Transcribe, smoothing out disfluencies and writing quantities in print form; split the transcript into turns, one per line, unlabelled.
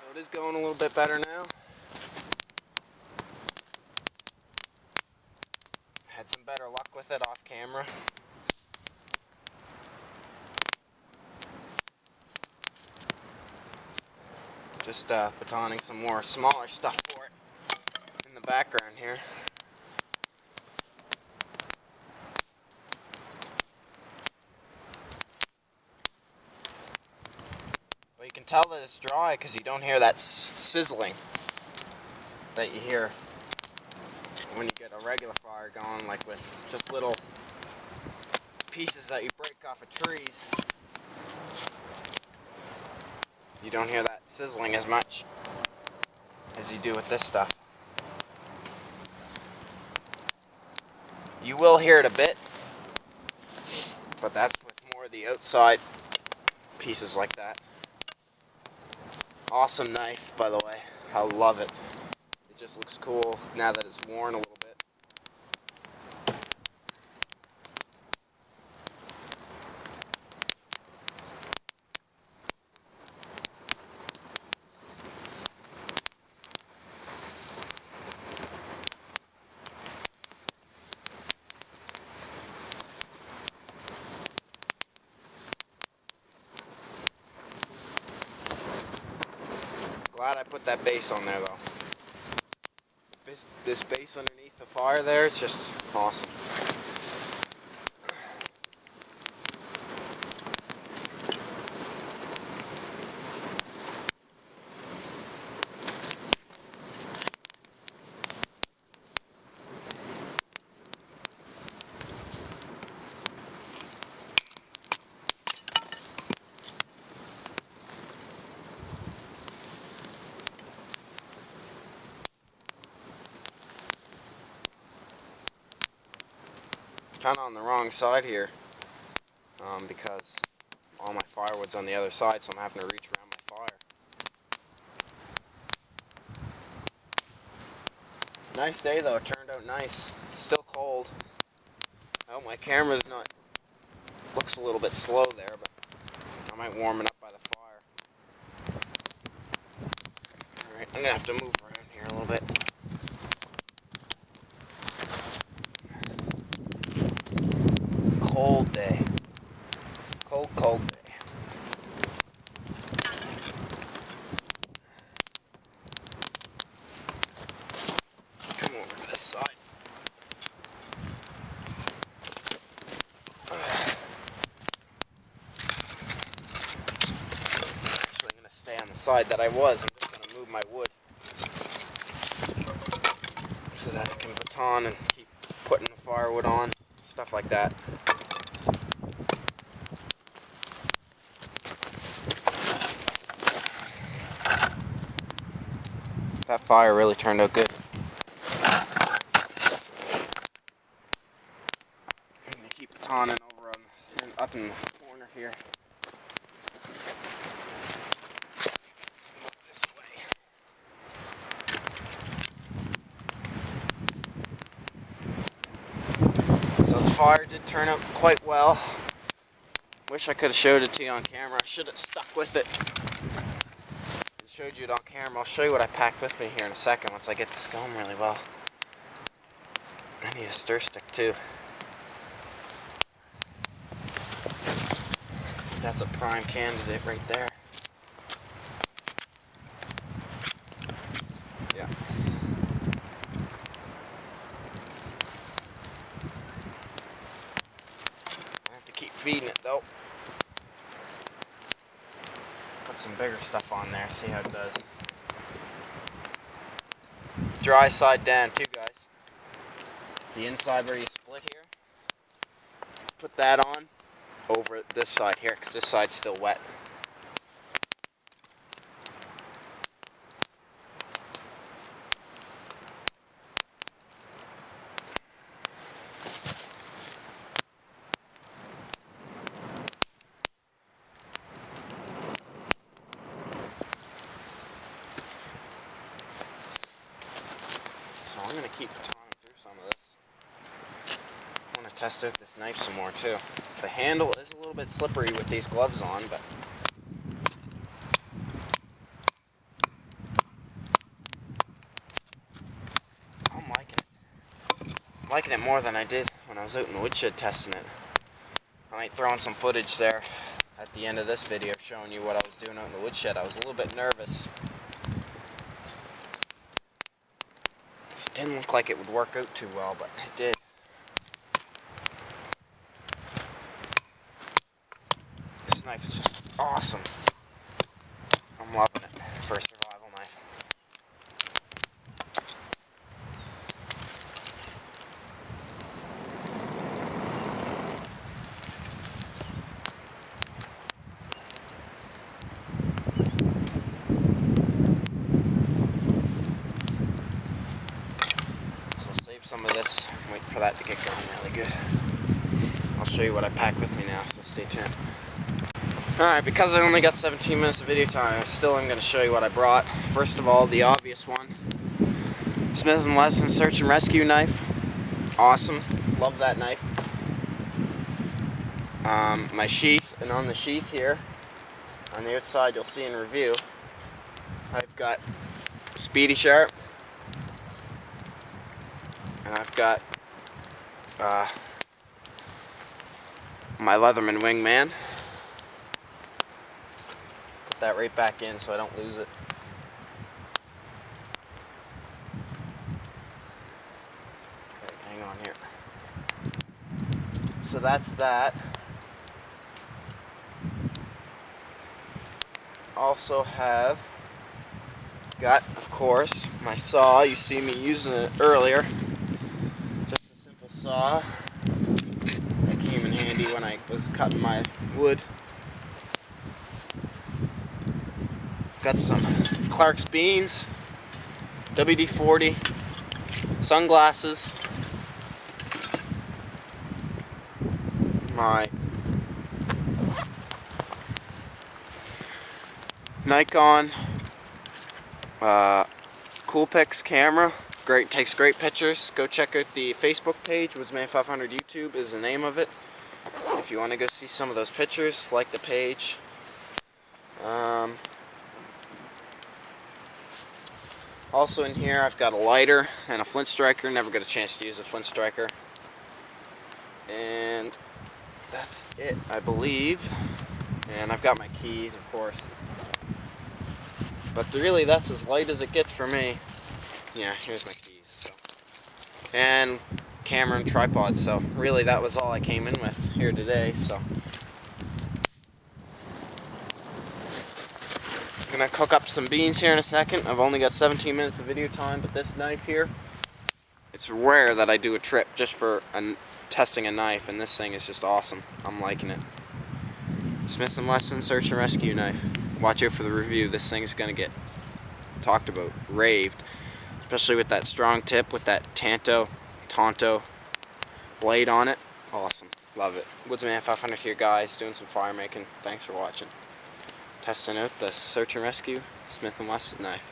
So it is going a little bit better now. Had some better luck with it off camera. Just batoning some more smaller stuff for it in the background here. But you can tell that it's dry because you don't hear that sizzling that you hear when you get a regular fire going, like with just little pieces that you break off of trees. You don't hear that sizzling as much as you do with this stuff. You will hear it a bit, but that's with more of the outside pieces like that. Awesome knife, by the way. I love it. It just looks cool now that it's worn a little bit. Glad I put that base on there though. This base underneath the fire there, it's just awesome. Kind of on the wrong side here because all my firewood's on the other side, so I'm having to reach around my fire. Nice day though, it turned out nice. It's still cold. I hope my camera's not, looks a little bit slow there, but I might warm it up by the fire. Alright, I'm gonna have to move around here a little bit. Cold day. Cold day. Come over to this side. Actually, I'm going to stay on the side that I was. I'm just going to move my wood so that I can baton and keep putting the firewood on. Stuff like that. That fire really turned out good. I'm going to keep batoning over up in the corner here. This way. So the fire did turn out quite well. Wish I could have showed it to you on camera. I should have stuck with it. Showed you it on camera. I'll show you what I packed with me here in a second once I get this going really well. I need a stir stick too. That's a prime candidate right there. Yeah. I have to keep feeding it though. Put some bigger stuff on there, see how it does. Dry side down too, guys. The inside where you split here, put that on over this side here, because this side's still wet. So I'm going to keep batoning through some of this. I want to test out this knife some more too. The handle is a little bit slippery with these gloves on, but liking it more than I did when I was out in the woodshed testing it. I might throw in some footage there at the end of this video showing you what I was doing out in the woodshed. I was a little bit nervous. It didn't look like it would work out too well, but it did. This knife is just awesome. I'm loving it for a survival knife. So I'll save some of this, wait for that to get going really good. I'll show you what I packed with me now, so stay tuned. Alright, because I only got 17 minutes of video time, I still am going to show you what I brought. First of all, the obvious one. Smith & Wesson Search and Rescue knife. Awesome. Love that knife. My sheath, and on the sheath here, on the outside you'll see in review, I've got Speedy Sharp, and I've got my Leatherman Wingman. Put that right back in so I don't lose it. Okay, hang on here. So that's that. Also have got, of course, my saw. You see me using it earlier. Just a simple saw that came in handy when I was cutting my wood. Got some Clark's beans, WD-40, sunglasses, my Nikon Coolpix camera. Great, takes great pictures. Go check out the Facebook page. Woodsman500 YouTube is the name of it. If you want to go see some of those pictures, like the page. Also in here I've got a lighter and a flint striker. Never got a chance to use a flint striker. And that's it, I believe. And I've got my keys, of course. But really that's as light as it gets for me. Yeah, here's my keys. So. And camera and tripod. So really that was all I came in with here today. So I'm going to cook up some beans here in a second. I've only got 17 minutes of video time, but this knife here, it's rare that I do a trip just for testing a knife, and this thing is just awesome. I'm liking it. Smith & Wesson Search and Rescue knife. Watch out for the review. This thing is going to get talked about, raved, especially with that strong tip, with that Tonto blade on it. Awesome. Love it. Woodsman500 here, guys, doing some fire making. Thanks for watching. Testing out the Search and Rescue Smith & Wesson knife.